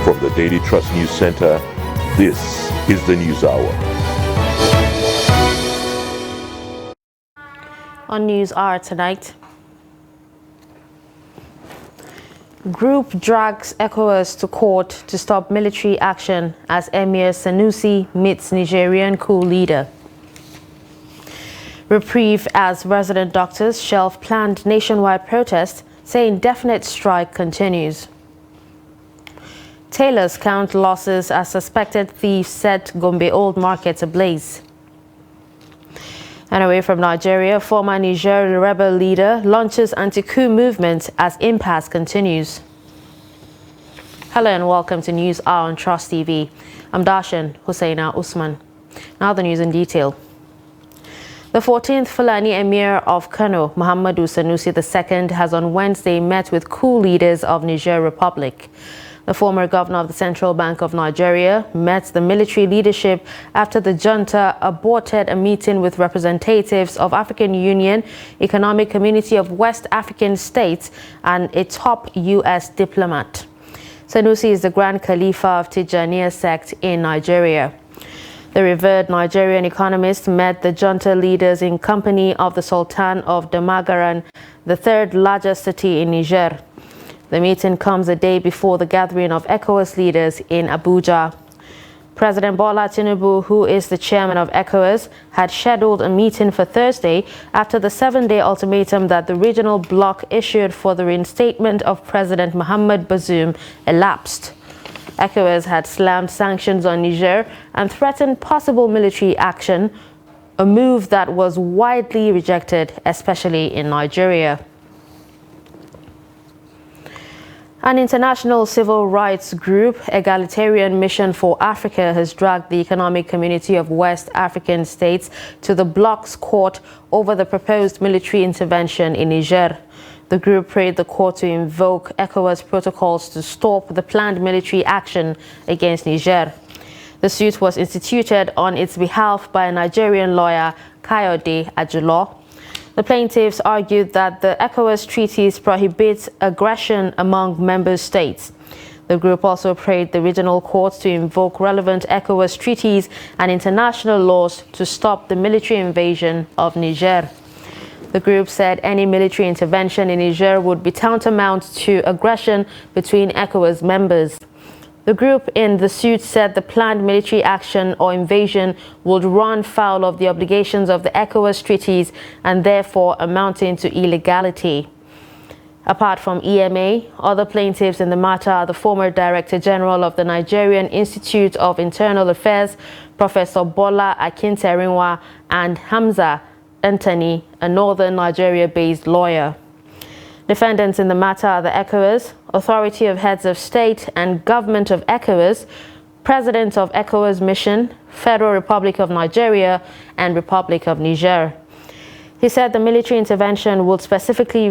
From the Daily Trust News Center, this is the News Hour. On News Hour tonight, group drags ECOWAS to court to stop military action as Emir Sanusi meets Nigerian coup leader. Reprieve as resident doctors shelve planned nationwide protest, say indefinite strike continues. Tailors count losses as suspected thieves set Gombe Old Market ablaze. And away from Nigeria, former Niger rebel leader launches anti-coup movement as impasse continues. Hello and welcome to News Hour on Trust TV. I'm Darshan Hussaina Usman. Now the news in detail. The 14th Fulani Emir of Kano, Muhammadu Sanusi II, has on Wednesday met with coup leaders of Niger Republic. The former governor of the Central Bank of Nigeria met the military leadership after the junta aborted a meeting with representatives of African Union, Economic Community of West African States, and a top U.S. diplomat. Sanusi is the Grand Khalifa of Tijaniya sect in Nigeria. The revered Nigerian economist met the junta leaders in company of the Sultan of Damagaran, the third largest city in Niger. The meeting comes a day before the gathering of ECOWAS leaders in Abuja. President Bola Tinubu, who is the chairman of ECOWAS, had scheduled a meeting for Thursday after the 7-day ultimatum that the regional bloc issued for the reinstatement of President Mohamed Bazoum elapsed. ECOWAS had slammed sanctions on Niger and threatened possible military action, a move that was widely rejected, especially in Nigeria. An international civil rights group, Egalitarian Mission for Africa, has dragged the Economic Community of West African States to the bloc's court over the proposed military intervention in Niger. The group prayed the court to invoke ECOWAS protocols to stop the planned military action against Niger. The suit was instituted on its behalf by a Nigerian lawyer, Kayode Ajulo. The plaintiffs argued that the ECOWAS treaties prohibit aggression among member states. The group also prayed the regional courts to invoke relevant ECOWAS treaties and international laws to stop the military invasion of Niger. The group said any military intervention in Niger would be tantamount to aggression between ECOWAS members. The group in the suit said the planned military action or invasion would run foul of the obligations of the ECOWAS treaties and therefore amounting to illegality. Apart from EMA, other plaintiffs in the matter are the former Director General of the Nigerian Institute of Internal Affairs, Professor Bola Akin, and Hamza Anthony, a northern Nigeria-based lawyer. Defendants in the matter are the ECOWAS, Authority of Heads of State and Government of ECOWAS, President of ECOWAS Mission, Federal Republic of Nigeria, and Republic of Niger. He said the military intervention will specifically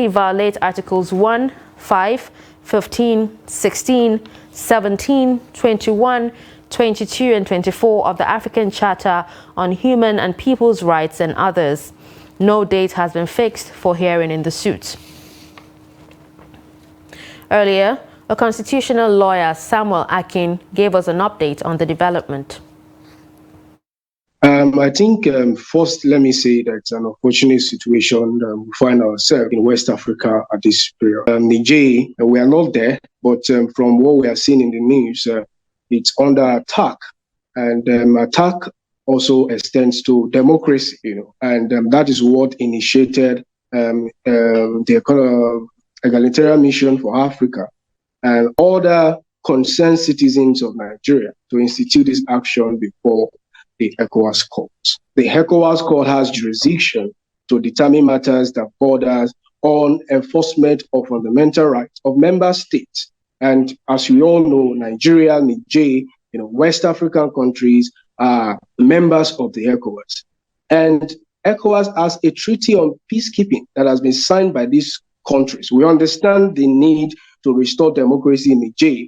violate Articles 1, 5, 15, 16, 17, 21, 22, and 24 of the African Charter on Human and People's Rights and others. No date has been fixed for hearing in the suit. Earlier, a constitutional lawyer, Samuel Akin, gave us an update on the development. I think first, let me say that it's an unfortunate situation we find ourselves in West Africa at this period. Niger, we are not there, but from what we are seeing in the news, it's under attack, and attack also extends to democracy, and that is what initiated the Egalitarian Mission for Africa and other concerned citizens of Nigeria to institute this action before the ECOWAS court. The ECOWAS court has jurisdiction to determine matters that borders on enforcement of fundamental rights of member states. And as we all know, Nigeria, Niger, West African countries are members of the ECOWAS. And ECOWAS has a treaty on peacekeeping that has been signed by these countries. We understand the need to restore democracy in Niger,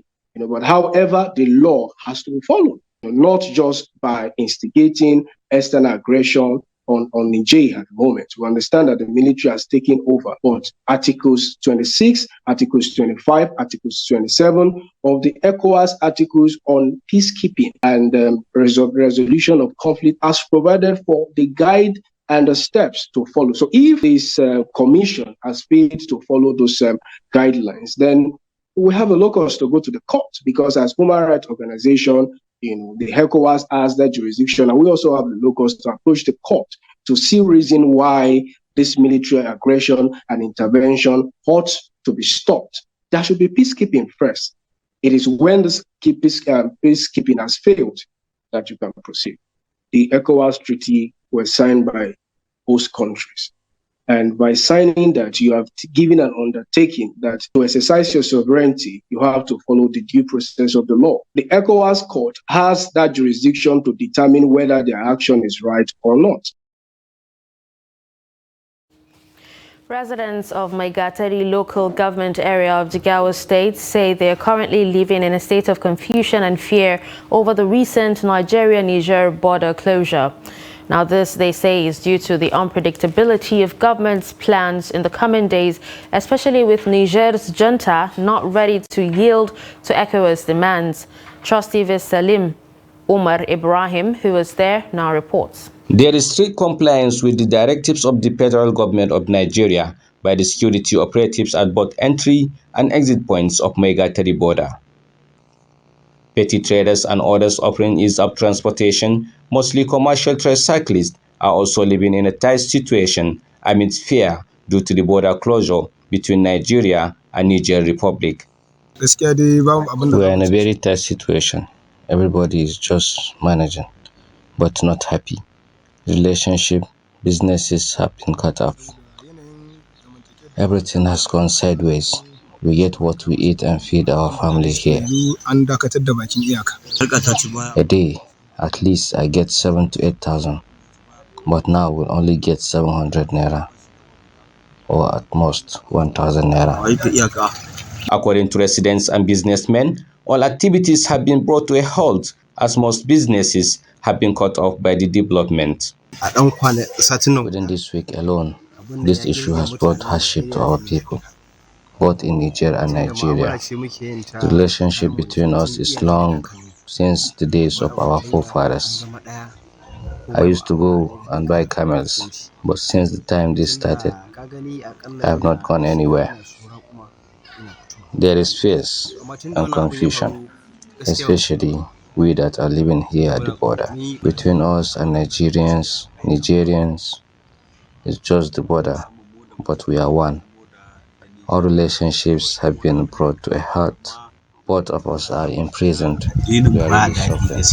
but however, the law has to be followed, not just by instigating external aggression on Niger at the moment. We understand that the military has taken over, but Articles 26, Articles 25, Articles 27 of the ECOWAS Articles on peacekeeping and resolution of conflict has provided for the guide and the steps to follow. So if this commission has failed to follow those guidelines, then we have a locus to go to the court, because as human rights organization, the ECOWAS has that jurisdiction, and we also have the locus to approach the court to see reason why this military aggression and intervention ought to be stopped. There should be peacekeeping first. It is when this peacekeeping has failed that you can proceed. The ECOWAS treaty was signed by host countries. And by signing that, you have given an undertaking that to exercise your sovereignty, you have to follow the due process of the law. The ECOWAS court has that jurisdiction to determine whether their action is right or not. Residents of Maigatari local government area of Jigawa State say they are currently living in a state of confusion and fear over the recent Nigeria-Niger border closure. Now this, they say, is due to the unpredictability of government's plans in the coming days, especially with Niger's junta not ready to yield to ECOWAS demands. Trustee Salim Umar Ibrahim, who was there, now reports. There is strict compliance with the directives of the federal government of Nigeria by the security operatives at both entry and exit points of Maigatari border. Petty traders and others offering ease of transportation, mostly commercial tricyclists, are also living in a tight situation amidst fear due to the border closure between Nigeria and Niger Republic. We are in a very tight situation. Everybody is just managing, but not happy. Relationship, businesses have been cut off. Everything has gone sideways. We get what we eat and feed our family here. A day, at least I get 7,000 to 8,000, but now we'll only get 700 naira, or at most 1,000 naira. According to residents and businessmen, all activities have been brought to a halt as most businesses have been cut off by the development. Within this week alone, this issue has brought hardship to our people, both in Niger and Nigeria. The relationship between us is long since the days of our forefathers. I used to go and buy camels, but since the time this started, I have not gone anywhere. There is fear and confusion, especially we that are living here at the border. Between us and Nigerians, it's just the border, but we are one. Our relationships have been brought to a halt. Both of us are imprisoned. We are really suffering.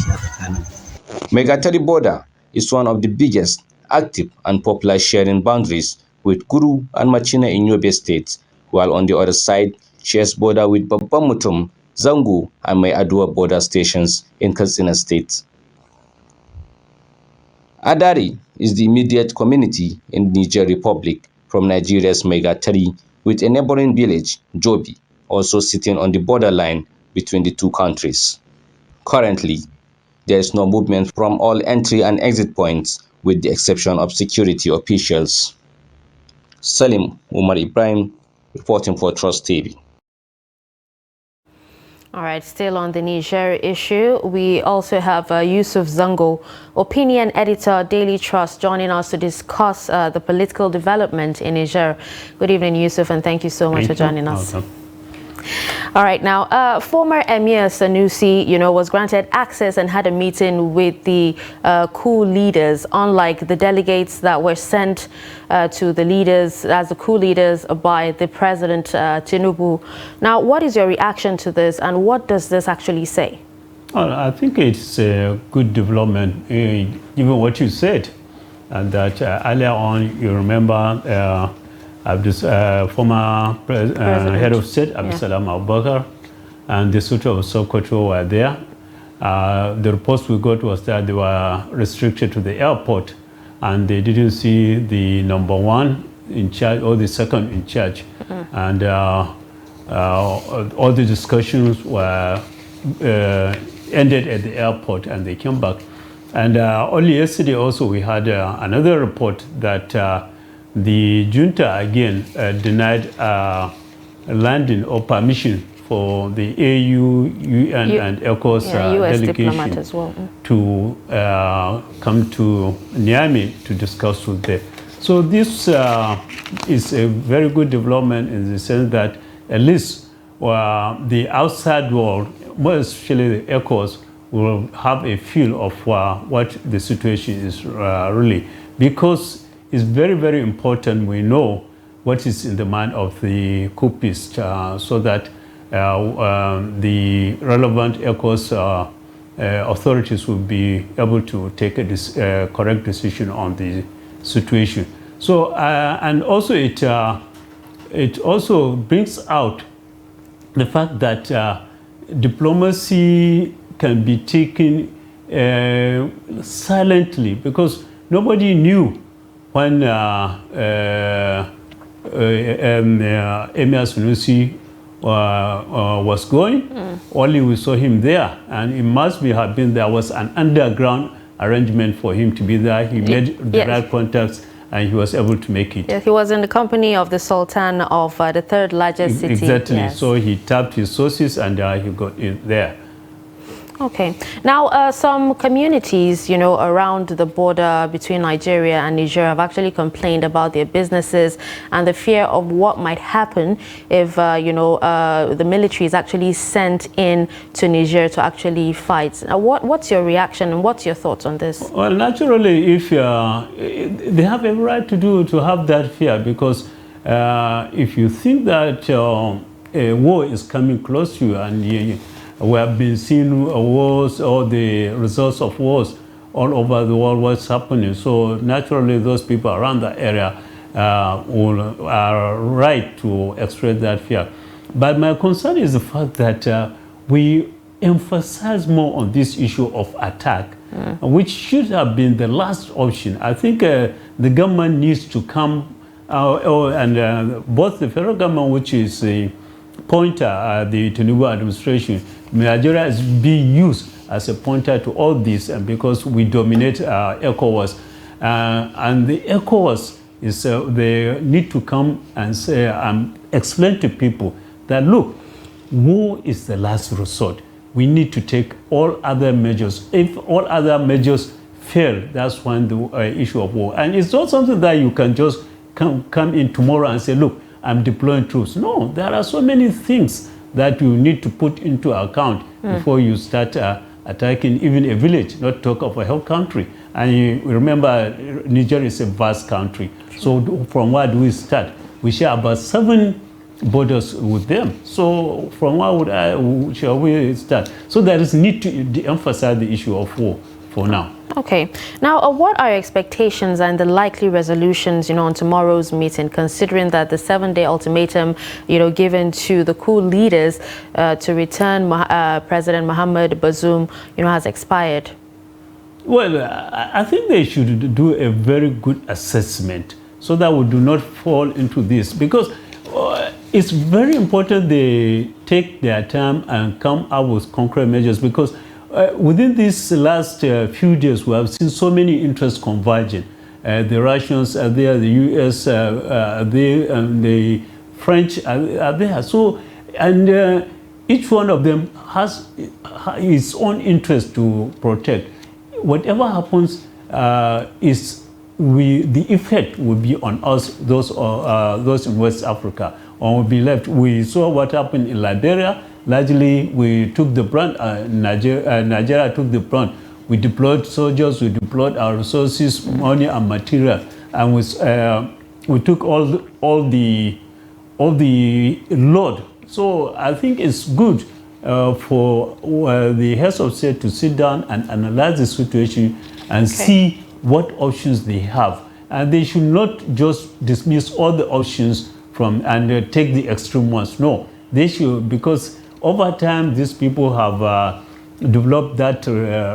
Maigatari border is one of the biggest, active and popular sharing boundaries with Guru and Machina in Yobe states, while on the other side shares border with Babbamutum, Zango and Mai Adua border stations in Katsina state. Adari is the immediate community in Niger Republic from Nigeria's Maigatari, with a neighboring village, Jobi, also sitting on the borderline between the two countries. Currently, there is no movement from all entry and exit points, with the exception of security officials. Salim Umar Ibrahim, reporting for Trust TV. All right, still on the Niger issue, we also have Yusuf Zango, opinion editor, Daily Trust, joining us to discuss the political development in Niger. Good evening, Yusuf, and thank you so much for joining us. Welcome. All right, now, former Emir Sanusi, was granted access and had a meeting with the coup leaders, unlike the delegates that were sent to the leaders, as the coup leaders, by the President Tinubu. Now, what is your reaction to this, and what does this actually say? Well, I think it's a good development, even what you said, and that earlier on, you remember, this former head of state, Abdulsalam Abubakar, and the Sultan of Sokoto were there. The reports we got was that they were restricted to the airport, and they didn't see the number one in charge or the second in charge. And all the discussions were ended at the airport, and they came back. And only yesterday also we had another report that the junta again denied landing or permission for the AU, UN, and ECOWAS US delegation as well. to come to Niamey to discuss with them. So this is a very good development in the sense that at least the outside world, more especially the ECOWAS, will have a feel of what the situation is really. Because it's very, very important we know what is in the mind of the coupists so that the relevant ECOWAS authorities will be able to take a correct decision on the situation. So, and also it also brings out the fact that diplomacy can be taken silently, because nobody knew when Emir Sunusi was going. Only we saw him there, and it must have been there was an underground arrangement for him to be there. He made the right contacts, and he was able to make it. Yes, he was in the company of the Sultan of the third largest city. Exactly. Yes. So he tapped his sources, and he got in there. Okay. Now, some communities, you know, around the border between Nigeria and Niger have actually complained about their businesses and the fear of what might happen if, you know, the military is actually sent in to Niger to actually fight. What's your reaction and what's your thoughts on this? Well, naturally, if they have every right to have that fear, because if you think that a war is coming close to you, and we have been seeing wars or the results of wars all over the world, what's happening. So naturally, those people around the area are right to express that fear. But my concern is the fact that we emphasize more on this issue of attack, which should have been the last option. I think the government needs to come and both the federal government, which is the pointer, the Tinubu administration, Nigeria is being used as a pointer to all this, and because we dominate ECOWAS, and the ECOWAS is they need to come and say explain to people that look, war is the last resort. We need to take all other measures. If all other measures fail, that's when the issue of war. And it's not something that you can just come in tomorrow and say, look, I'm deploying troops. No, there are so many things that you need to put into account before you start attacking even a village, not talk of a whole country. And you remember, Niger is a vast country. So from where do we start? We share about 7 borders with them. So from where shall we start? So there is need to de-emphasize the issue of war for now. Okay. Now, what are your expectations and the likely resolutions, you know, on tomorrow's meeting, considering that the 7-day ultimatum, you know, given to the coup leaders to return President Mohamed Bazoum, you know, has expired? Well, I think they should do a very good assessment so that we do not fall into this, because it's very important they take their time and come up with concrete measures, because within these last few days, we have seen so many interests converging. The Russians are there, the US are there, and the French are there. So, and each one of them has its own interest to protect. Whatever happens, the effect will be on us, those in West Africa, or will be left. We saw what happened in Liberia. Largely, we took the brunt. Nigeria took the brunt. We deployed soldiers. We deployed our resources, money, and material, and we took all the load. So I think it's good for the heads of state to sit down and analyze the situation and see what options they have, and they should not just dismiss all the options and take the extreme ones. No, they should, because over time, these people have developed that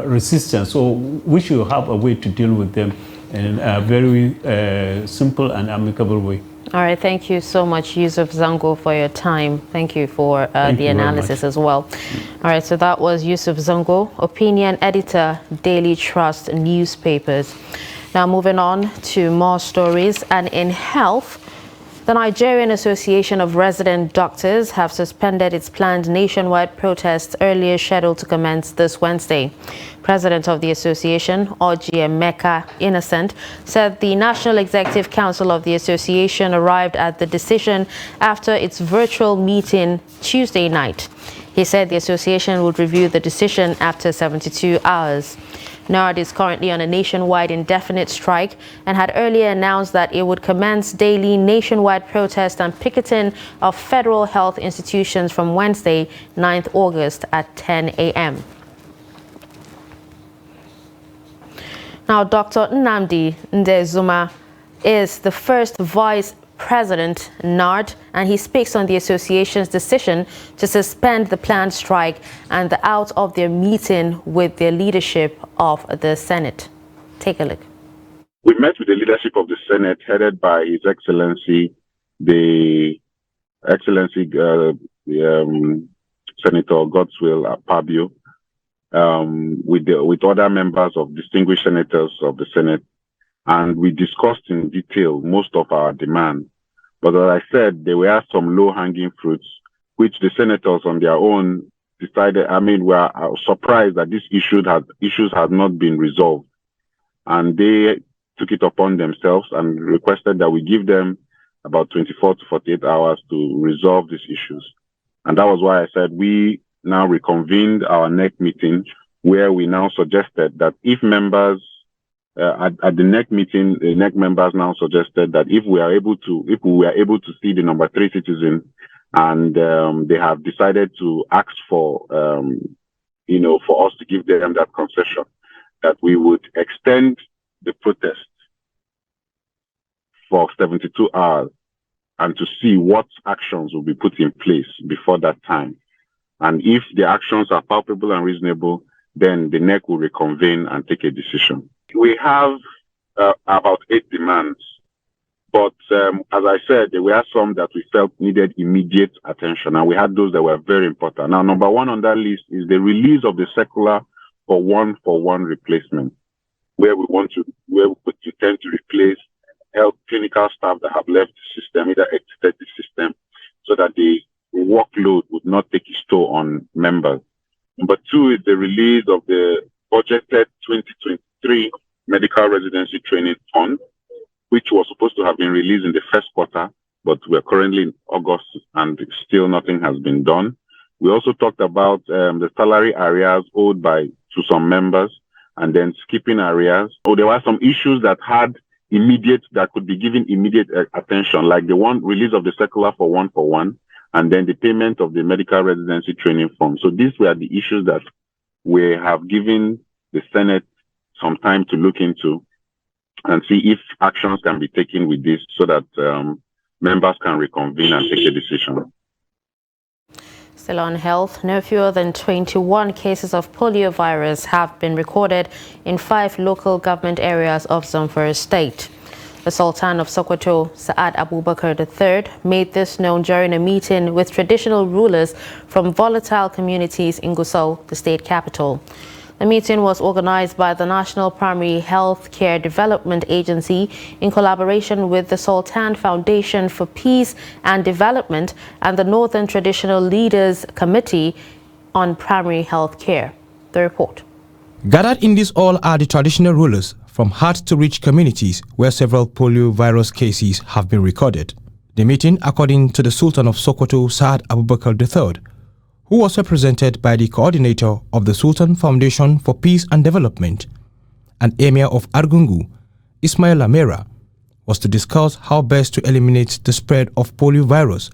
resistance. So we should have a way to deal with them in a very simple and amicable way. All right, thank you so much, Yusuf Zango, for your time. Thank you for the analysis as well. All right, so that was Yusuf Zango, opinion editor, Daily Trust newspapers. Now moving on to more stories, and in health, the Nigerian Association of Resident Doctors have suspended its planned nationwide protests earlier scheduled to commence this Wednesday. President of the association, Oji Emeka Innocent, said the National Executive Council of the association arrived at the decision after its virtual meeting Tuesday night. He said the association would review the decision after 72 hours. NARD is currently on a nationwide indefinite strike and had earlier announced that it would commence daily nationwide protest and picketing of federal health institutions from Wednesday, 9th August at 10 a.m. Now, Dr. Nnamdi Ndezuma is the first vice president, NARD, and he speaks on the association's decision to suspend the planned strike and the out of their meeting with the leadership of the Senate. Take a look. We met with the leadership of the Senate, headed by His Excellency, Senator Godswill Abia, with other members of distinguished senators of the Senate, and we discussed in detail most of our demands. But as I said, there were some low-hanging fruits, which the senators on their own decided, were surprised that these issues had not been resolved. And they took it upon themselves and requested that we give them about 24 to 48 hours to resolve these issues. And that was why I said we now reconvened our next meeting, where we now suggested that if members at the next meeting, the next members now suggested that if we were able to see the number 3 citizen, and they have decided to ask for, for us to give them that concession, that we would extend the protest for 72 hours and to see what actions will be put in place before that time. And if the actions are palpable and reasonable, then the NEC will reconvene and take a decision. We have about 8 demands, but as I said, there were some that we felt needed immediate attention, and we had those that were very important. Now, number 1 on that list is the release of the circular for one-for-one replacement, where we intend to replace health clinical staff that have left the system, either exited the system, so that the workload would not take its toll on members. Number 2 is the release of the budgeted 2023 Medical Residency Training Fund, which was supposed to have been released in the first quarter, but we're currently in August and still nothing has been done. We also talked about the salary arrears owed to some members, and then skipping arrears. So there were some issues that could be given immediate attention, like the release of the circular for one-for-one, and then the payment of the Medical Residency Training Fund. So these were the issues that we have given the Senate some time to look into and see if actions can be taken with this, so that members can reconvene and take a decision. Still on health, no fewer than 21 cases of polio virus have been recorded in 5 local government areas of Zamfara state. The Sultan of Sokoto, Saad Abubakar III, made this known during a meeting with traditional rulers from volatile communities in Gusau, the state capital. The meeting was organized by the National Primary Health Care Development Agency in collaboration with the Sultan Foundation for Peace and Development and the Northern Traditional Leaders Committee on Primary Health Care. The report. Gathered in this hall are the traditional rulers from hard-to-reach communities where several polio virus cases have been recorded. The meeting, according to the Sultan of Sokoto, Saad Abubakar III, who was represented by the coordinator of the Sultan Foundation for Peace and Development and Emir of Argungu, Ismail Amera, was to discuss how best to eliminate the spread of polio virus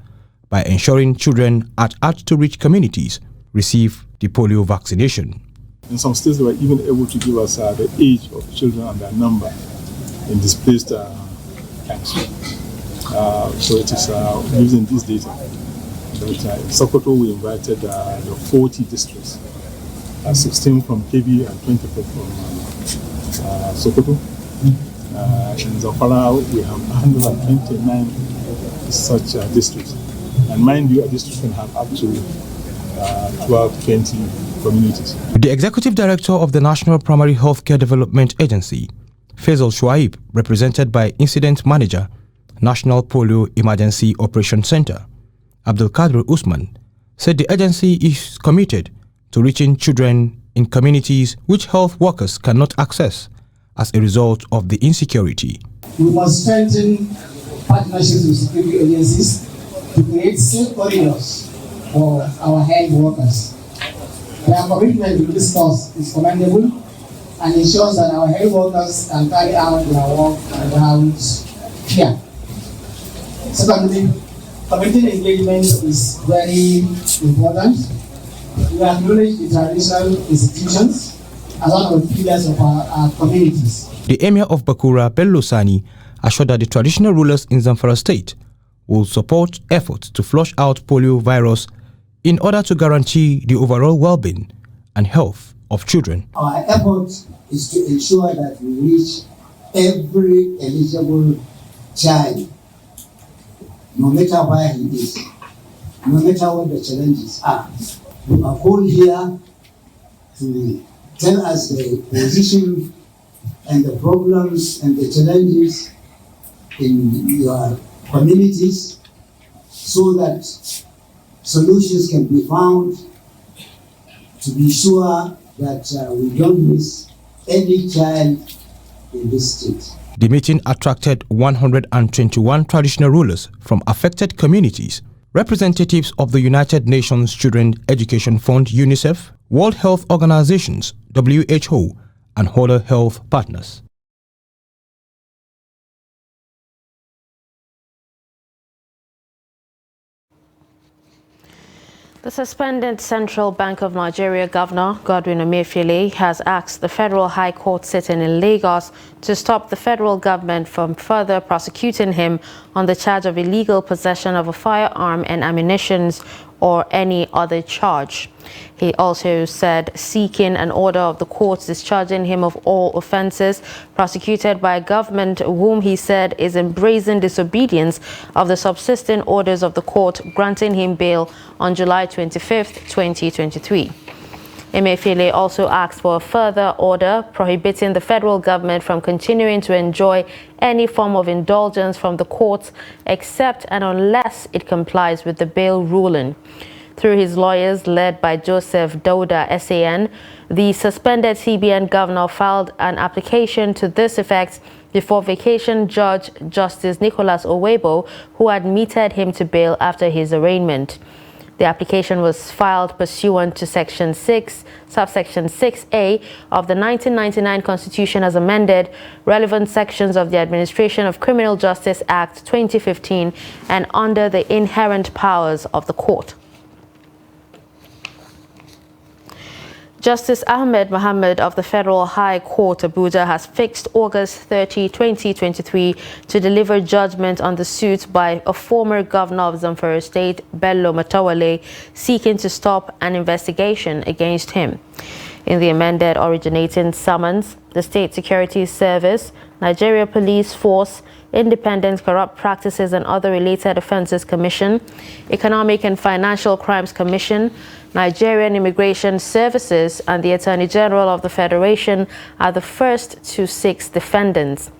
by ensuring children at hard-to-reach communities receive the polio vaccination. In some states, they were even able to give us the age of children and their number in displaced camps. So it is using this data. But in Sokoto, we invited the 40 districts, 16 from KB and 24 from Sokoto. In Zamfara, we have 129 such districts. And mind you, a district can have up to 12, 20 communities. The executive director of the National Primary Healthcare Development Agency, Faisal Shuaib, represented by Incident Manager, National Polio Emergency Operations Center, Abdul Qadir Usman, said the agency is committed to reaching children in communities which health workers cannot access as a result of the insecurity. We must strengthen partnerships with security agencies to create safe corridors for our health workers. Their commitment to this cause is commendable and ensures that our health workers can carry out their work without fear. Secondly, community engagement is very important. We acknowledge the traditional institutions as one of the pillars of our communities. The Emir of Bakura, Bello Sani, assured that the traditional rulers in Zamfara state will support efforts to flush out polio virus in order to guarantee the overall well-being and health of children. Our effort is to ensure that we reach every eligible child, no matter where he is, no matter what the challenges are. We are all here to tell us the position and the problems and the challenges in your communities so that solutions can be found to be sure that we don't miss any child in this state. The meeting attracted 121 traditional rulers from affected communities, representatives of the United Nations Children Education Fund UNICEF, World Health Organizations WHO, and other health partners. The suspended Central Bank of Nigeria Governor Godwin Emefiele has asked the Federal High Court sitting in Lagos to stop the federal government from further prosecuting him on the charge of illegal possession of a firearm and ammunition or any other charge. He also said seeking an order of the court discharging him of all offences prosecuted by a government whom he said is in brazen disobedience of the subsisting orders of the court granting him bail on July 25, 2023. Emefiele also asked for a further order prohibiting the federal government from continuing to enjoy any form of indulgence from the courts except and unless it complies with the bail ruling. Through his lawyers, led by Joseph Dauda, SAN, the suspended CBN governor filed an application to this effect before Vacation Judge Justice Nicholas Owebo, who admitted him to bail after his arraignment. The application was filed pursuant to Section 6, subsection 6A of the 1999 Constitution as amended, relevant sections of the Administration of Criminal Justice Act 2015, and under the inherent powers of the court. Justice Ahmed Mohammed of the Federal High Court, Abuja, has fixed August 30, 2023 to deliver judgment on the suit by a former governor of Zamfara State, Bello Matawalle, seeking to stop an investigation against him. In the amended originating summons, the State Security Service, Nigeria Police Force, Independent Corrupt Practices and Other Related Offences Commission, Economic and Financial Crimes Commission, Nigerian Immigration Services, and the Attorney General of the Federation are the first to 6 defendants.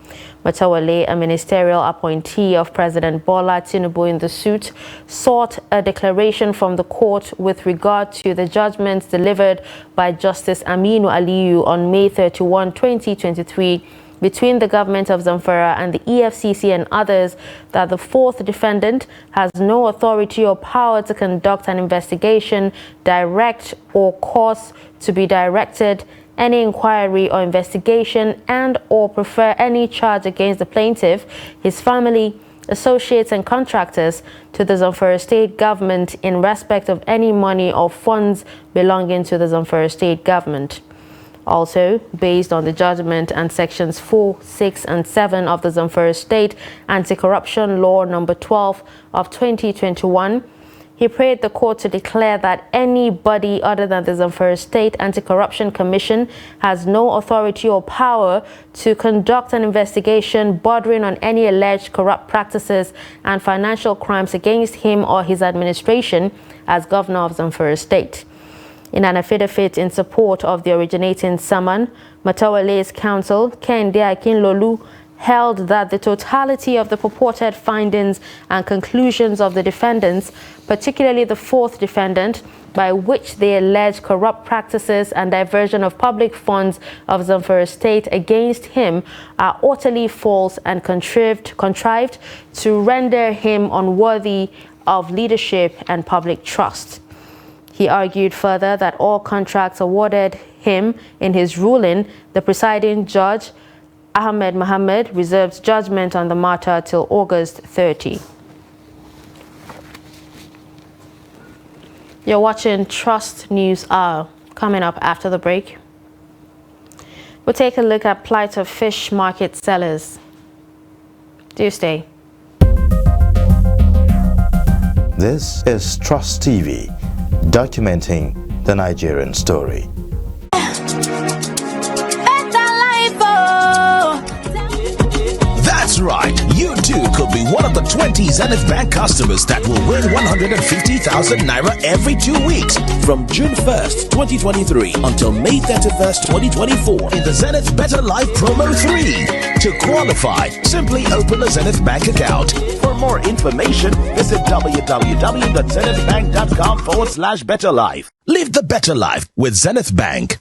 Matawalle, a ministerial appointee of President Bola Tinubu in the suit, sought a declaration from the court with regard to the judgments delivered by Justice Aminu Aliyu on May 31, 2023, between the government of Zamfara and the EFCC and others, that the 4th defendant has no authority or power to conduct an investigation, direct or cause to be directed any inquiry or investigation, and or prefer any charge against the plaintiff, his family, associates and contractors to the Zamfara State government in respect of any money or funds belonging to the Zamfara State government. Also, based on the judgment and sections 4, 6, and 7 of the Zamfara State Anti-Corruption Law number 12 of 2021, He prayed the court to declare that anybody other than the Zamfara State Anti-Corruption Commission has no authority or power to conduct an investigation bordering on any alleged corrupt practices and financial crimes against him or his administration as governor of Zamfara State. In an affidavit in support of the originating summon, Matawale's counsel, Akin held that the totality of the purported findings and conclusions of the defendants, particularly the fourth defendant, by which they allege corrupt practices and diversion of public funds of Zamfara State against him, are utterly false and contrived to render him unworthy of leadership and public trust. He argued further that all contracts awarded him in his ruling, the presiding judge, Ahmed Mohammed, reserves judgment on the matter till August 30. You're watching Trust News Hour. Coming up after the break, we'll take a look at plight of fish market sellers. Do stay. This is Trust TV, documenting the Nigerian story. That's right, you too could be one of the 20 Zenith Bank customers that will win 150,000 Naira every 2 weeks from June 1st, 2023 until May 31st, 2024 in the Zenith Better Life Promo 3. To qualify, simply open a Zenith Bank account. For more information, visit www.zenithbank.com/betterlife. Live the better life with Zenith Bank.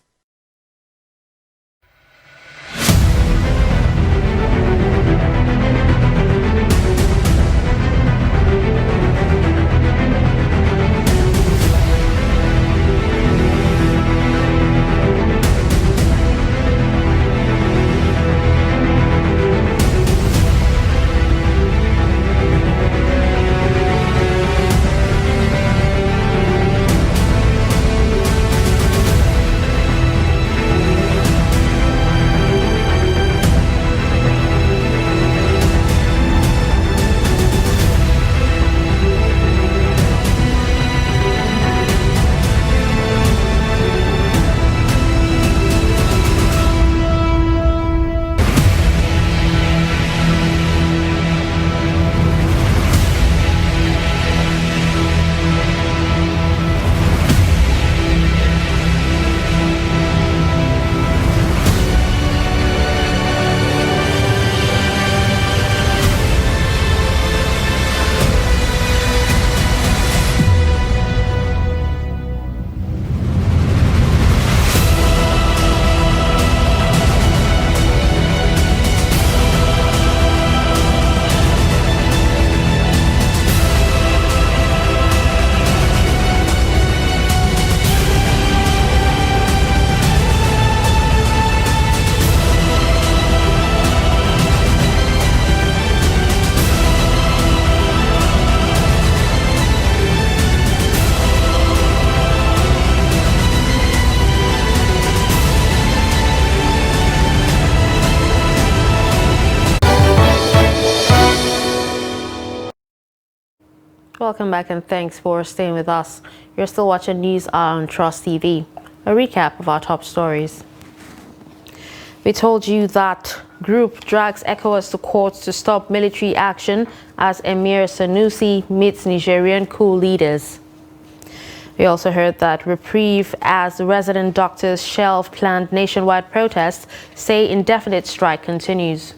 Welcome back and thanks for staying with us. You're still watching News Hour on Trust TV. A recap of our top stories. We told you that group drags ECOWAS to court to stop military action as Emir Sanusi meets Nigerian coup leaders. We also heard that reprieve as resident doctors shelve planned nationwide protests, say indefinite strike continues.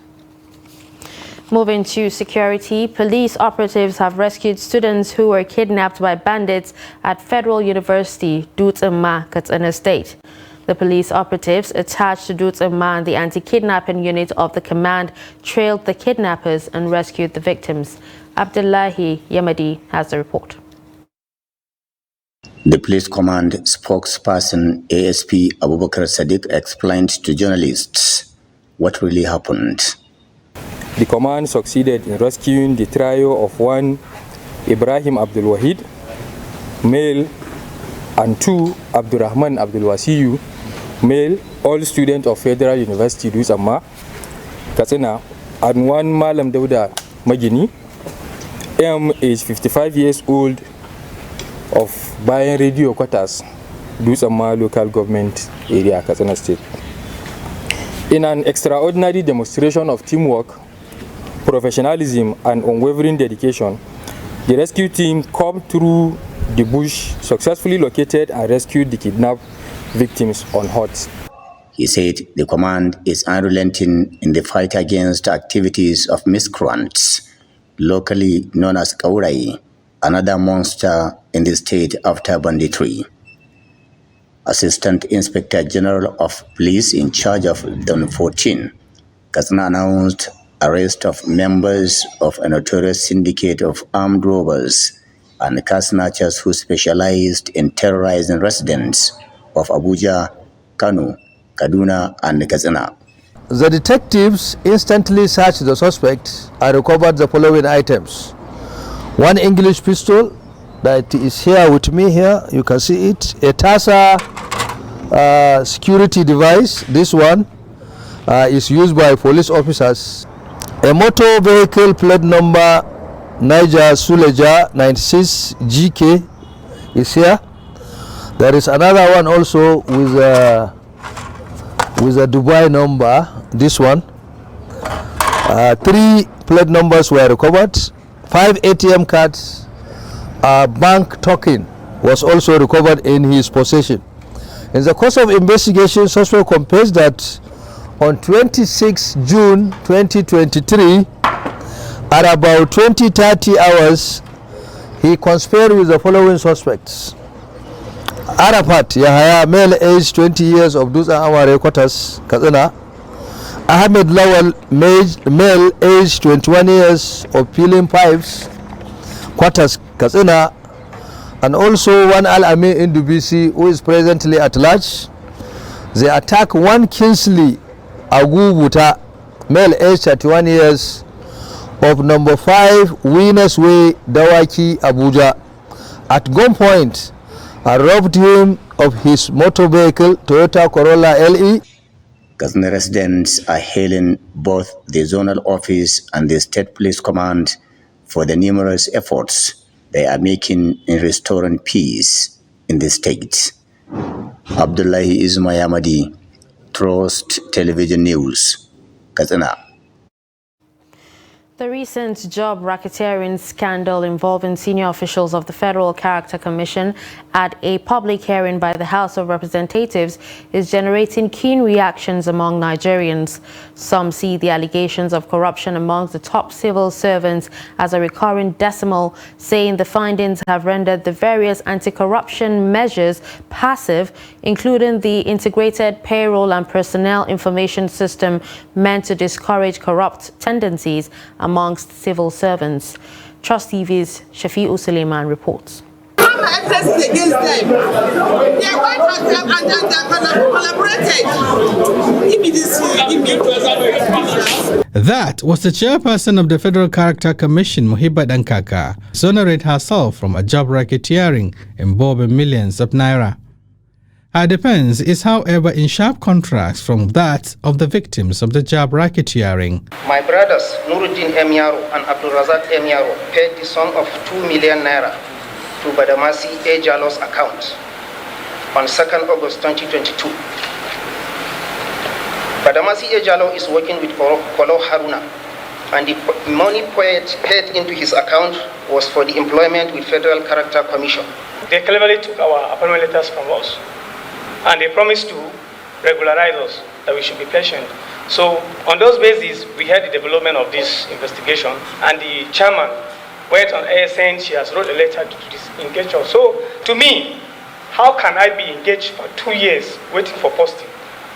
Moving to security, police operatives have rescued students who were kidnapped by bandits at Federal University, Dutse-Ma, Katsina State. The police operatives attached to Dutse-Ma and the anti-kidnapping unit of the command trailed the kidnappers and rescued the victims. Abdullahi Yamadi has the report. The police command spokesperson ASP Abubakar Sadiq explained to journalists what really happened. The command succeeded in rescuing the trio of one Ibrahim Abdul Wahid, male, and two Abdurrahman Abdul Wasiyu, male, all students of Federal University Dutse-Ma, Katsina, and one Malam Dauda Magini, age 55 years old, of Bayan Radio Quarters, Dutsenma local government area, Katsina State. In an extraordinary demonstration of teamwork, professionalism, and unwavering dedication, the rescue team combed through the bush, successfully located and rescued the kidnapped victims unhurt. He said the command is unrelenting in the fight against activities of miscreants, locally known as Kaurai, another monster in the state after banditry. Assistant Inspector General of Police in charge of Zone 14, Katsina announced arrest of members of a notorious syndicate of armed robbers and car snatchers who specialized in terrorizing residents of Abuja, Kano, Kaduna, and Katsina. The detectives instantly searched the suspect and recovered the following items. One English pistol that is here with me here, you can see it. A TASA security device, this one is used by police officers. A motor vehicle plate number Niger Suleja 96 GK is here. There is another one also with a Dubai number, this one. 3 plate numbers were recovered. 5 ATM cards, bank token was also recovered in his possession. In the course of investigation, suspect confessed that on 26 June 2023, at about 20-30 hours, he conspired with the following suspects. Arafat Yahaya, male age 20 years of Dutsenma Quarters, Katsina. Ahmed Lawal, male age 21 years of Peeling Pipes, Quarters, Katsina. And also one Al-Amin Indubisi, who is presently at large. They attack one Kingsley Agubuta, male age 31 years of number 5 Winners Way, Dawaki, Abuja, at gunpoint and robbed him of his motor vehicle, Toyota Corolla LE. Katsina residents are hailing both the zonal office and the state police command for the numerous efforts they are making in restoring peace in the state. Abdullahi Ismayamadi, Trust Television News, Katsina. The recent job racketeering scandal involving senior officials of the Federal Character Commission at a public hearing by the House of Representatives is generating keen reactions among Nigerians. Some see the allegations of corruption amongst the top civil servants as a recurring decimal, saying the findings have rendered the various anti-corruption measures passive, including the integrated payroll and personnel information system meant to discourage corrupt tendencies amongst civil servants. Trust TV's Shafi'u Suleiman reports. That was the chairperson of the Federal Character Commission, Muhibat Nkaka, exonerate herself from a job racketeering involving millions of naira. Her defense is, however, in sharp contrast from that of the victims of the job racketeering. My brothers, Nuruddin M. Yaro and Abdulrazak M. Yaro, paid the sum of 2 million naira to Badamasi A. Jalo's account on 2nd August 2022. Badamasi A. Jalo is working with Kolo Haruna, and the money paid into his account was for the employment with Federal Character Commission. They cleverly took our appointment letters from us, and they promised to regularize us, that we should be patient. So on those bases, we had the development of this investigation, and the chairman went on air saying she has wrote a letter to disengage us. So to me, how can I be engaged for 2 years waiting for posting?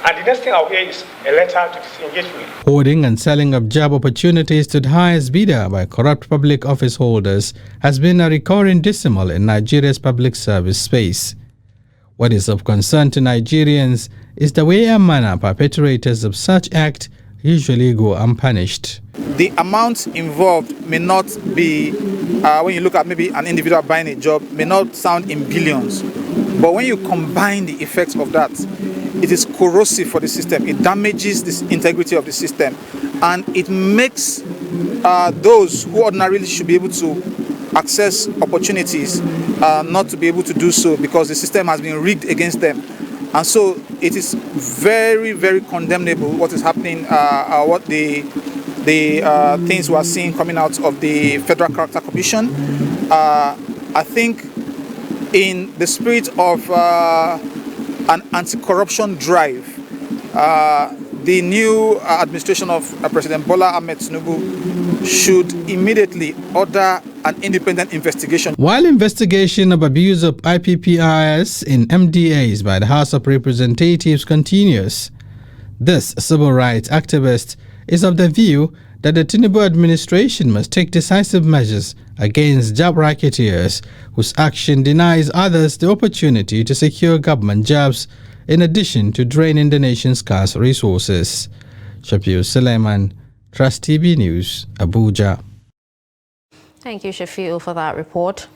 And the next thing I'll hear is a letter to disengage me. Hoarding and selling of job opportunities to the highest bidder by corrupt public office holders has been a recurring decimal in Nigeria's public service space. What is of concern to Nigerians is the way and manner perpetrators of such act usually go unpunished. The amount involved may not be, when you look at maybe an individual buying a job, may not sound in billions. But when you combine the effects of that, it is corrosive for the system. It damages the integrity of the system. And it makes those who ordinarily should be able to access opportunities not to be able to do so because the system has been rigged against them. And so it is very, very condemnable what is happening, what the things we are seeing coming out of the Federal Character Commission. I think in the spirit of an anti-corruption drive, the new administration of President Bola Ahmed Tinubu should immediately order an independent investigation. While investigation of abuse of IPPIS in MDAs by the House of Representatives continues, this civil rights activist is of the view that the Tinubu administration must take decisive measures against job racketeers whose action denies others the opportunity to secure government jobs in addition to draining the nation's scarce resources. Shafiu Suleiman, Trust TV News, Abuja. Thank you, Shafiu, for that report.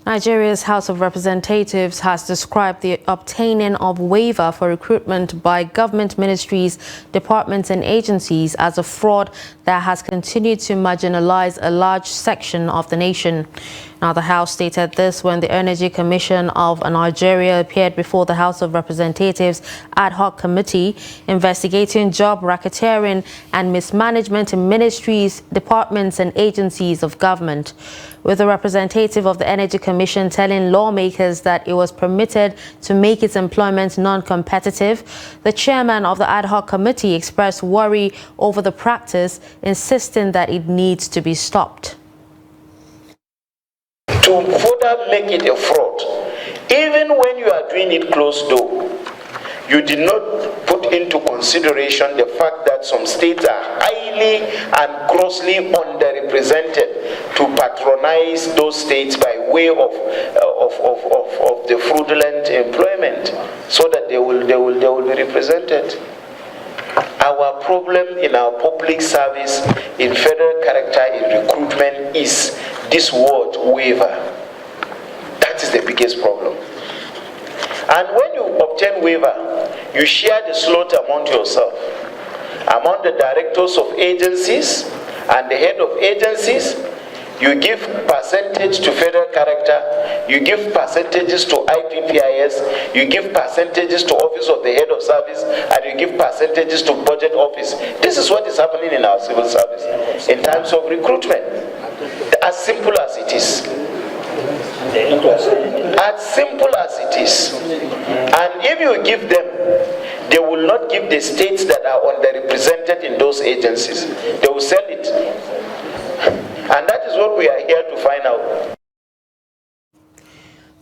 Nigeria's House of Representatives has described the obtaining of waiver for recruitment by government ministries, departments and agencies as a fraud that has continued to marginalize a large section of the nation. Now, the House stated this when the Energy Commission of Nigeria appeared before the House of Representatives Ad Hoc Committee investigating job racketeering and mismanagement in ministries, departments and agencies of government. With a representative of the Energy Commission telling lawmakers that it was permitted to make its employment non-competitive, the chairman of the Ad Hoc Committee expressed worry over the practice, insisting that it needs to be stopped. To further make it a fraud, even when you are doing it closed door, you did not put into consideration the fact that some states are highly and grossly underrepresented to patronize those states by way of the fraudulent employment, so that they will be represented. Our problem in our public service in federal character in recruitment is this word waiver. That is the biggest problem. And when you obtain waiver, you share the slot among yourself, among the directors of agencies and the head of agencies. You give percentage to federal character, you give percentages to IPPIS, you give percentages to office of the head of service, and you give percentages to budget office. This is what is happening in our civil service in terms of recruitment. As simple as it is. As simple as it is. And if you give them, they will not give the states that are underrepresented in those agencies. They will sell it. And that is what we are here to find out.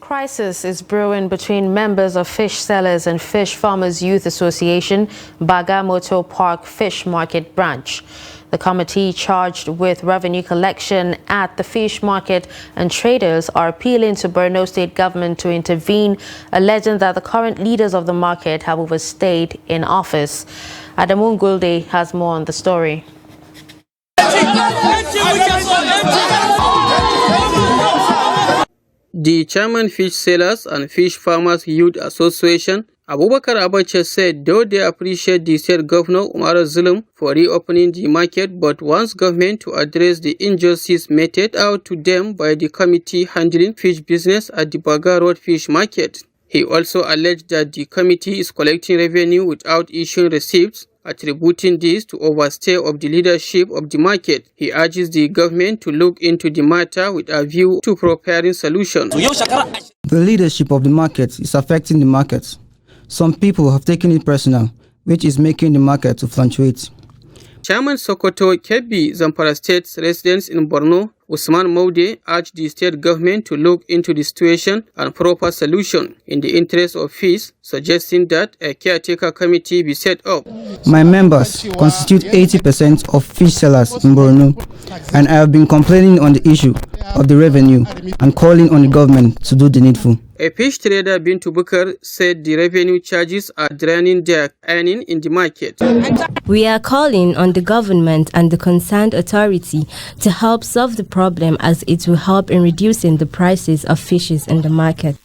Crisis is brewing between members of Fish Sellers and Fish Farmers Youth Association, Bagamoto Park Fish Market Branch. The committee charged with revenue collection at the fish market and traders are appealing to Borno State government to intervene, alleging that the current leaders of the market have overstayed in office. Adamu Gulde has more on the story. The chairman Fish Sellers and Fish Farmers Youth Association, Abubakar Abacha, said though they appreciate the state governor Umar Zulum for reopening the market, but wants government to address the injustice meted out to them by the committee handling fish business at the Baga Road Fish Market. He also alleged that the committee is collecting revenue without issuing receipts, attributing this to overstay of the leadership of the market. He urges the government to look into the matter with a view to preparing solutions. The leadership of the market is affecting the market. Some people have taken it personal, which is making the market to fluctuate. Chairman Sokoto Kebbi Zamfara State residents in Borno, Usman Maude, urged the state government to look into the situation and proper solution in the interest of fish, suggesting that a caretaker committee be set up. My members constitute 80% of fish sellers in Borno, and I have been complaining on the issue of the revenue and calling on the government to do the needful. A fish trader, Bintu Bukar, said the revenue charges are draining their earning in the market. We are calling on the government and the concerned authority to help solve the problem, as it will help in reducing the prices of fishes in the market.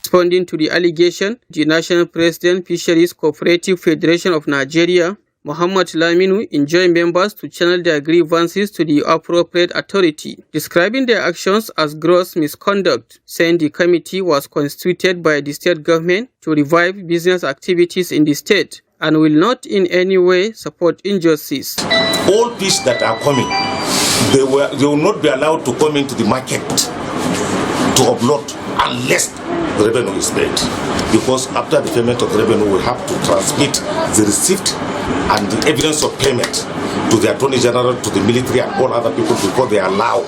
Responding to the allegation, the National President Fisheries Cooperative Federation of Nigeria, Muhammad Laminu enjoined members to channel their grievances to the appropriate authority, describing their actions as gross misconduct, saying the committee was constituted by the state government to revive business activities in the state and will not in any way support injustice. All fish that are coming, they will not be allowed to come into the market to upload unless the revenue is paid. Because after the payment of the revenue, we have to transmit the receipt and the evidence of payment to the Attorney General, to the military and all other people before they allow.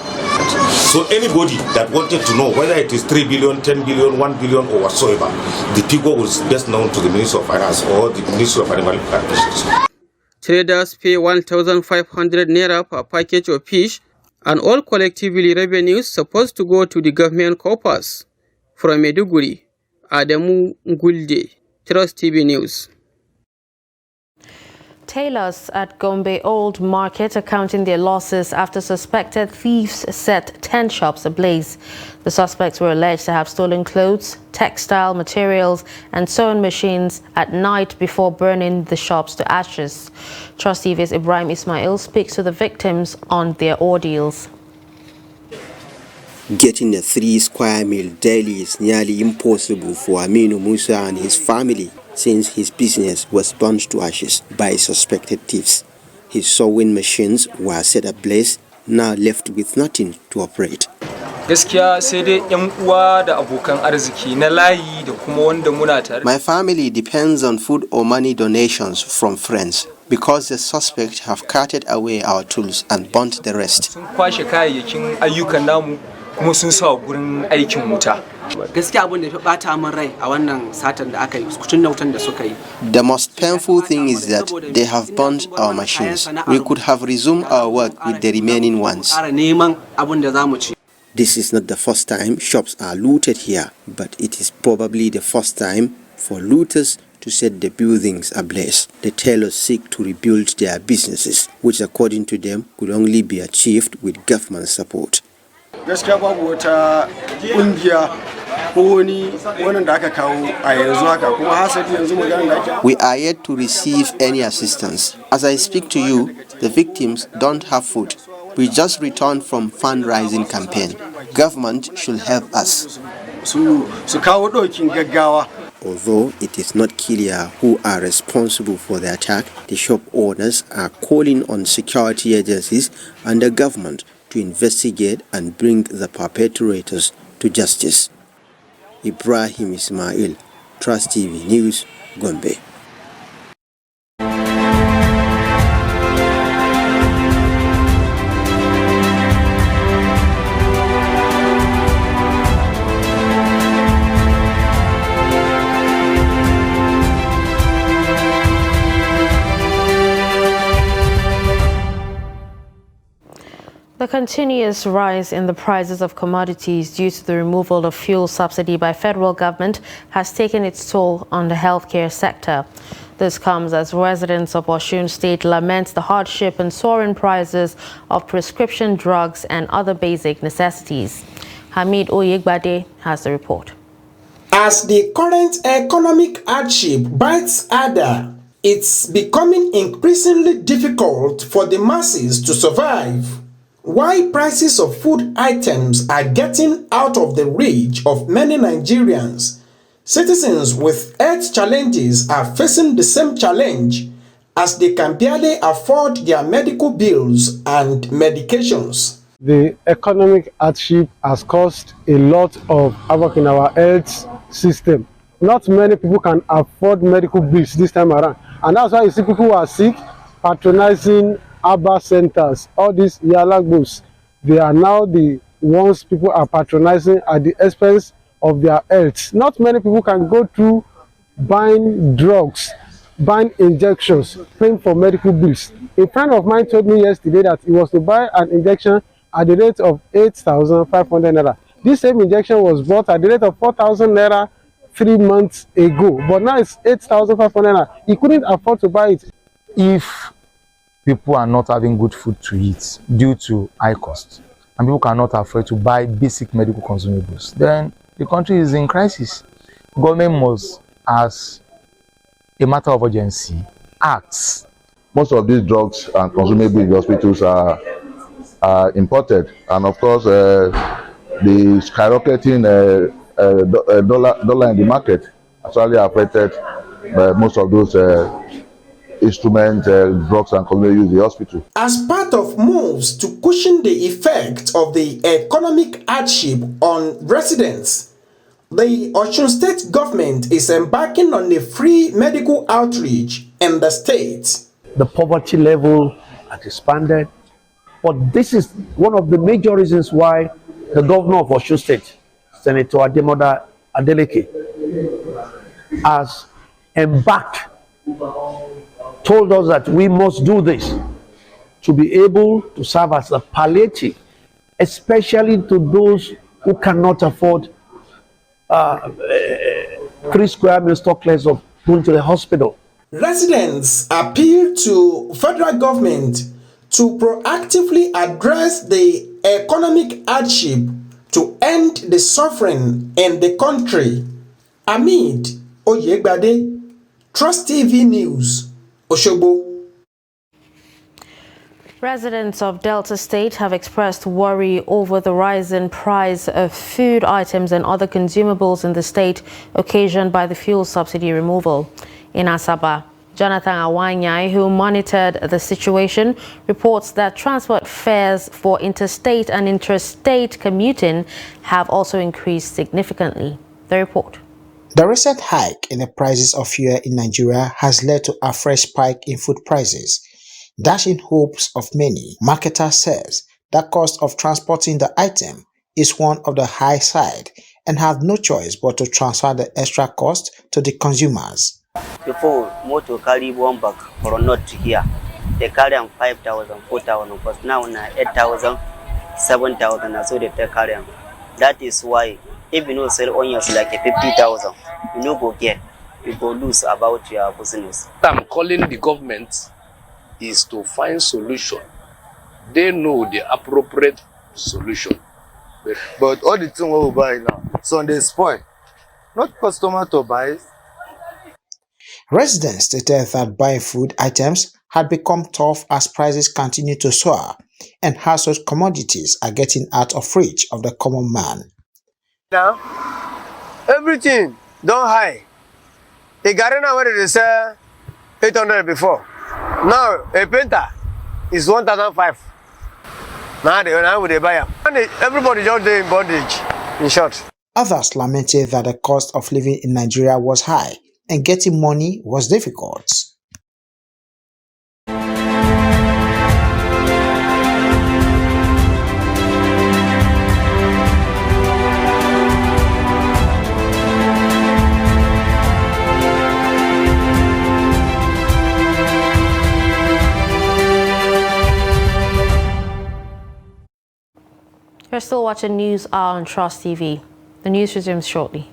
So anybody that wanted to know whether it is 3 billion, 10 billion, 1 billion or whatsoever, the figure was best known to the Ministry of Finance or the Ministry of Animal Practitioners. Traders pay 1,500 naira per package of fish, and all collectively revenues supposed to go to the government coffers. From Maiduguri, Adamu Ngulde, Trust TV News. Tailors at Gombe Old Market are counting their losses after suspected thieves set 10 shops ablaze. The suspects were alleged to have stolen clothes, textile materials and sewing machines at night before burning the shops to ashes. Trust TV's Ibrahim Ismail speaks to the victims on their ordeals. Getting a 3 square meal daily is nearly impossible for Aminu Musa and his family, since his business was burnt to ashes by suspected thieves. His sewing machines were set ablaze, now left with nothing to operate. My family depends on food or money donations from friends, because the suspects have carted away our tools and burnt the rest. The most painful thing is that they have burnt our machines. We could have resumed our work with the remaining ones. This is not the first time shops are looted here, but it is probably the first time for looters to set the buildings ablaze. The tailors seek to rebuild their businesses, which according to them could only be achieved with government support. We are yet to receive any assistance. As I speak to you, the victims don't have food. We just returned from fundraising campaign. Government should help us. Although it is not clear who are responsible for the attack, the shop owners are calling on security agencies and the government to investigate and bring the perpetrators to justice. Ibrahim Ismail, Trust TV News, Gombe. The continuous rise in the prices of commodities due to the removal of fuel subsidy by federal government has taken its toll on the healthcare sector. This comes as residents of Osun State lament the hardship and soaring prices of prescription drugs and other basic necessities. Hamid Oyegbade has the report. As the current economic hardship bites harder, it's becoming increasingly difficult for the masses to survive. Why prices of food items are getting out of the reach of many Nigerians, citizens with health challenges are facing the same challenge as they can barely afford their medical bills and medications. The economic hardship has caused a lot of havoc in our health system. Not many people can afford medical bills this time around, and that's why you see people who are sick patronizing Abia centers, all these Yalagbos. They are now the ones people are patronizing at the expense of their health. Not many people can go through buying drugs, buying injections, paying for medical bills. A friend of mine told me yesterday that he was to buy an injection at the rate of 8,500 naira. This same injection was bought at the rate of 4,000 naira 3 months ago, but now it's 8,500 naira. He couldn't afford to buy it. If people are not having good food to eat due to high costs, and people cannot afford to buy basic medical consumables, then the country is in crisis. Government must, as a matter of urgency, act most of these drugs and consumables in the hospitals are imported, and of course the skyrocketing dollar in the market actually affected most of those instruments, drugs and consumables used in the hospital. As part of moves to cushion the effect of the economic hardship on residents, the Osun State government is embarking on a free medical outreach in the state. The poverty level has expanded, but this is one of the major reasons why the governor of Osun State, Senator Ademola Adeleke, has embarked, told us that we must do this to be able to serve as a palliative, especially to those who cannot afford 3 square meals stock less of going to the hospital. Residents appeal to federal government to proactively address the economic hardship to end the suffering in the country. Amid Oyegbade, Trust TV News, Osogbo. Residents of Delta State have expressed worry over the rising price of food items and other consumables in the state occasioned by the fuel subsidy removal. In Asaba, Jonathan Awanyai, who monitored the situation, reports that transport fares for interstate and interstate commuting have also increased significantly. The report. The recent hike in the prices of fuel in Nigeria has led to a fresh spike in food prices. Dashing hopes of many, marketer says the cost of transporting the item is one of the high side and have no choice but to transfer the extra cost to the consumers. Before, motor carry one bag from not to here. They carry 5,000, 4,000, but now 8,000, 7,000, so they carry them. That is why if you no sell onions like 50,000, you no go get, you go lose about your business. I'm calling the government is to find solution. They know the appropriate solution. But all the things we buy now, so they spoil. Not customer to buy. Residents stated that buying food items had become tough as prices continue to soar and household commodities are getting out of reach of the common man. Now, everything don't high. A gardener where they sell 800 before. Now a painter is 1,500. Now they buy them. And everybody just there in bondage, in short. Others lamented that the cost of living in Nigeria was high and getting money was difficult. You're still watching News Hour on Trust TV. The news resumes shortly.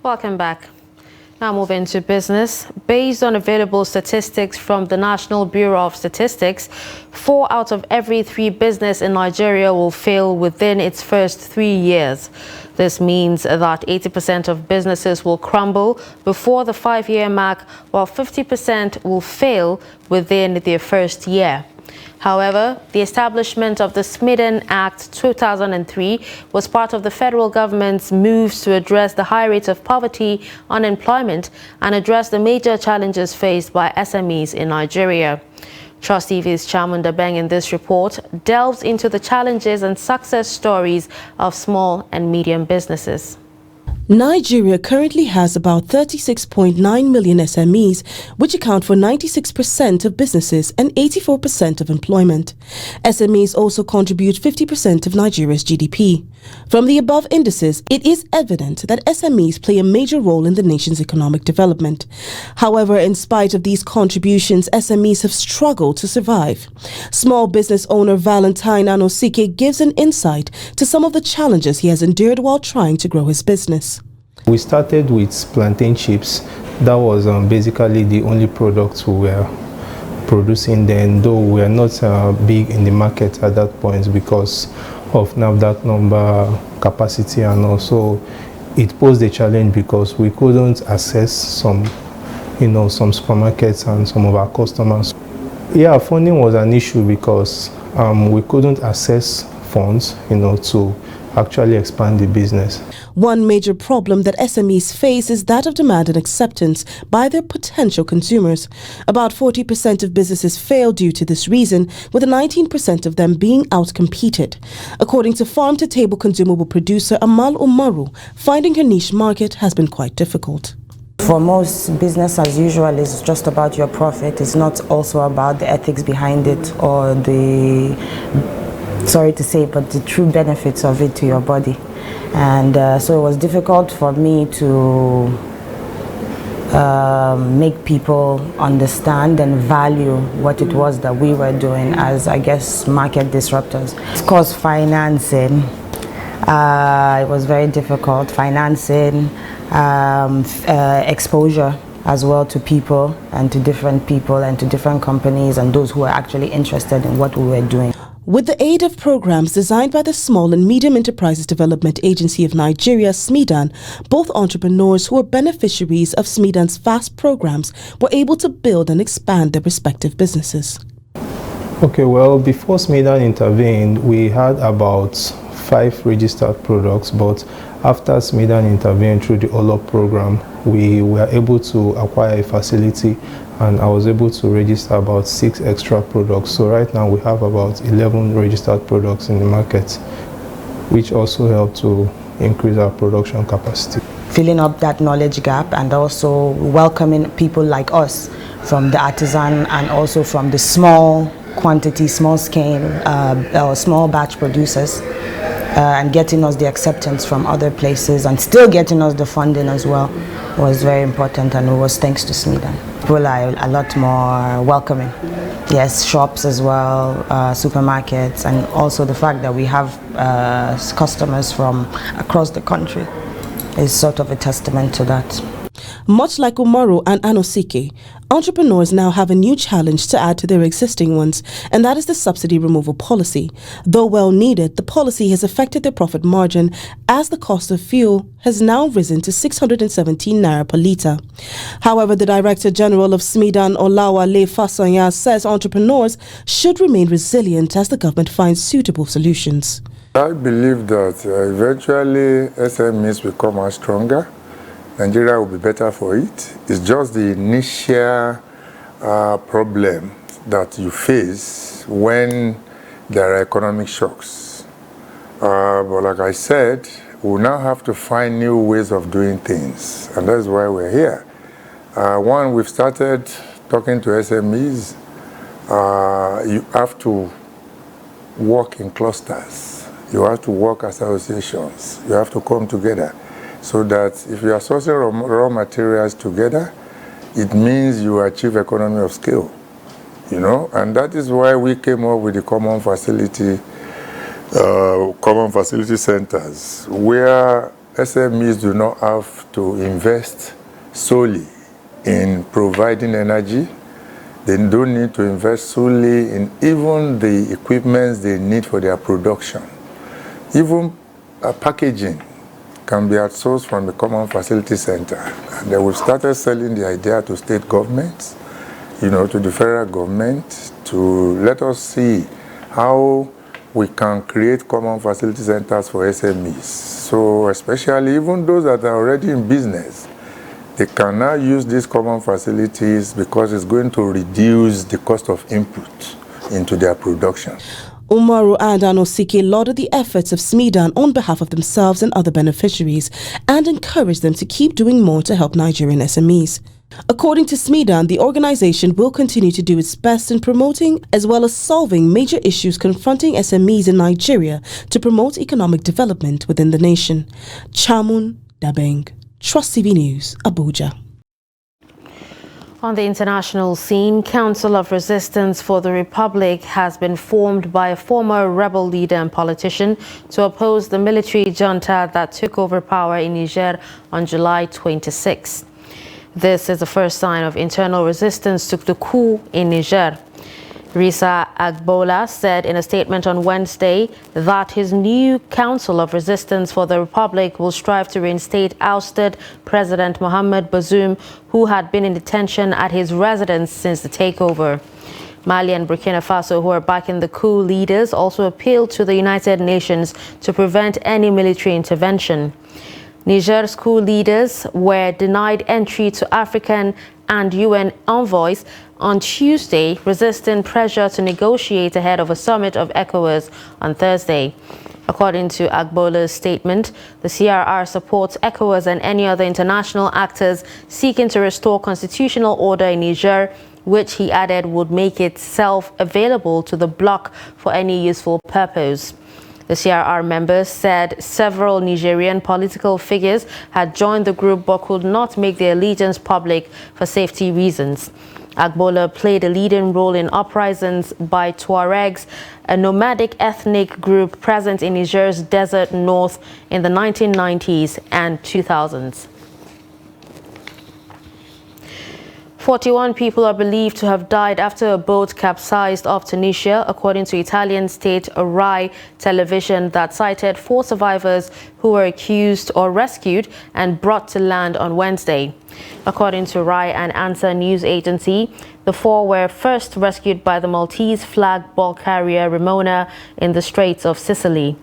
Welcome back. Now moving to business. Based on available statistics from the National Bureau of Statistics, 4 out of every 3 businesses in Nigeria will fail within its first 3 years. This means that 80% of businesses will crumble before the 5-year mark, while 50% will fail within their first year. However, the establishment of the Smithson Act 2003 was part of the federal government's moves to address the high rates of poverty, unemployment, and address the major challenges faced by SMEs in Nigeria. Trust TV's Chamunda Beng in this report delves into the challenges and success stories of small and medium businesses. Nigeria currently has about 36.9 million SMEs, which account for 96% of businesses and 84% of employment. SMEs also contribute 50% of Nigeria's GDP. From the above indices, it is evident that SMEs play a major role in the nation's economic development. However, in spite of these contributions, SMEs have struggled to survive. Small business owner Valentine Anosike gives an insight to some of the challenges he has endured while trying to grow his business. We started with plantain chips. That was basically the only product we were producing then, though we are not big in the market at that point because of now that number capacity, and also it posed a challenge because we couldn't access some supermarkets and some of our customers. Yeah, funding was an issue because we couldn't access funds, to actually expand the business. One major problem that SMEs face is that of demand and acceptance by their potential consumers. About 40% of businesses fail due to this reason, with 19% of them being outcompeted. According to farm-to-table consumable producer Amal Umaru, finding her niche market has been quite difficult. For most, business as usual is just about your profit. It's not also about the ethics behind it or the, sorry to say, but the true benefits of it to your body. And so it was difficult for me to make people understand and value what it was that we were doing as, I guess, market disruptors. Of course, financing, it was very difficult. Financing, exposure as well to people and to different companies and those who are actually interested in what we were doing. With the aid of programs designed by the Small and Medium Enterprises Development Agency of Nigeria, SMEDAN, both entrepreneurs who were beneficiaries of SMEDAN's FAST programs were able to build and expand their respective businesses. Okay, well, before SMEDAN intervened, we had about 5 registered products, but after SMEDAN intervened through the OLOP program, we were able to acquire a facility and I was able to register about 6 extra products. So right now we have about 11 registered products in the market, which also helped to increase our production capacity. Filling up that knowledge gap and also welcoming people like us from the artisan and also from the small quantity, small scale, or small batch producers, and getting us the acceptance from other places and still getting us the funding as well was very important, and it was thanks to SMEDAN. People are a lot more welcoming. Yes, shops as well, supermarkets, and also the fact that we have customers from across the country is sort of a testament to that. Much like Umaru and Anosike, entrepreneurs now have a new challenge to add to their existing ones, and that is the subsidy removal policy. Though well needed, the policy has affected their profit margin as the cost of fuel has now risen to 617 naira per litre. However, the Director General of SMEDAN, Olawale Fasanya, says entrepreneurs should remain resilient as the government finds suitable solutions. I believe that eventually SMEs will come out stronger. Nigeria will be better for it. It's just the initial problem that you face when there are economic shocks. But like I said, we now have to find new ways of doing things, and that's why we're here. One, we've started talking to SMEs. You have to work in clusters. You have to work as associations. You have to come together. So that if you are sourcing raw materials together, it means you achieve economy of scale, and that is why we came up with the common facility centers, where SMEs do not have to invest solely in providing energy. They don't need to invest solely in even the equipment they need for their production. Even packaging can be outsourced from the Common Facility Center. And they will start selling the idea to state governments, to the federal government, to to let us see how we can create common facility centers for SMEs. So especially even those that are already in business, they can now use these common facilities because it's going to reduce the cost of input into their production. Umaru and Anosike lauded the efforts of SMEDAN on behalf of themselves and other beneficiaries and encouraged them to keep doing more to help Nigerian SMEs. According to SMEDAN, the organization will continue to do its best in promoting as well as solving major issues confronting SMEs in Nigeria to promote economic development within the nation. Chamun Dabeng, Trust TV News, Abuja. On the international scene, Council of Resistance for the Republic has been formed by a former rebel leader and politician to oppose the military junta that took over power in Niger on July 26. This is the first sign of internal resistance to the coup in Niger. Risa Agbola said in a statement on Wednesday that his new Council of Resistance for the Republic will strive to reinstate ousted President Mohamed Bazoum, who had been in detention at his residence since the takeover. Mali and Burkina Faso, who are backing the coup leaders, also appealed to the United Nations to prevent any military intervention. Niger's coup leaders were denied entry to African and UN envoys on Tuesday, resisting pressure to negotiate ahead of a summit of ECOWAS on Thursday. According to Agbola's statement, the CRR supports ECOWAS and any other international actors seeking to restore constitutional order in Niger, which he added would make itself available to the bloc for any useful purpose. The CRR members said several Nigerian political figures had joined the group but could not make their allegiance public for safety reasons. Agbola played a leading role in uprisings by Tuaregs, a nomadic ethnic group present in Niger's desert north in the 1990s and 2000s. 41 people are believed to have died after a boat capsized off Tunisia, according to Italian state Rai television that cited 4 survivors who were accused or rescued and brought to land on Wednesday. According to Rai and Ansa news agency, the 4 were first rescued by the Maltese flag bulk carrier Ramona in the Straits of Sicily.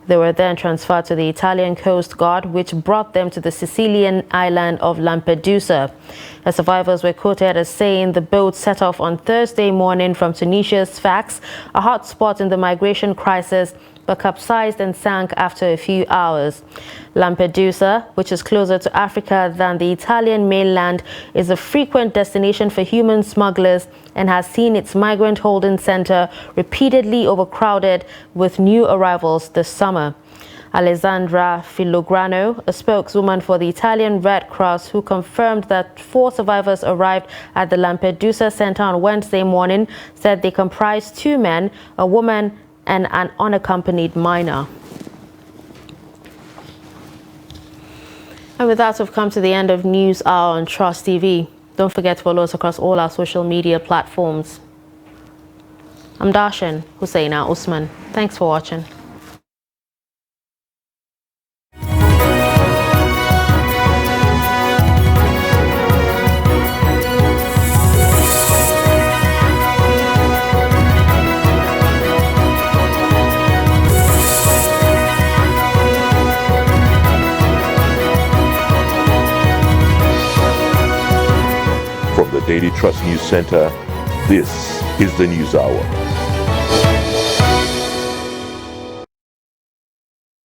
They were then transferred to the Italian Coast Guard, which brought them to the Sicilian island of Lampedusa. The survivors were quoted as saying the boat set off on Thursday morning from Tunisia's Sfax, a hot spot in the migration crisis, but capsized and sank after a few hours. Lampedusa, which is closer to Africa than the Italian mainland, is a frequent destination for human smugglers and has seen its migrant holding center repeatedly overcrowded with new arrivals this summer. Alessandra Filograno, a spokeswoman for the Italian Red Cross, who confirmed that 4 survivors arrived at the Lampedusa center on Wednesday morning, said they comprised 2 men, a woman, and an unaccompanied minor. And with that, we've come to the end of News Hour on Trust TV. Don't forget to follow us across all our social media platforms. I'm Darshan Husseina Usman. Thanks for watching. From the Daily Trust News Center, this is the News Hour.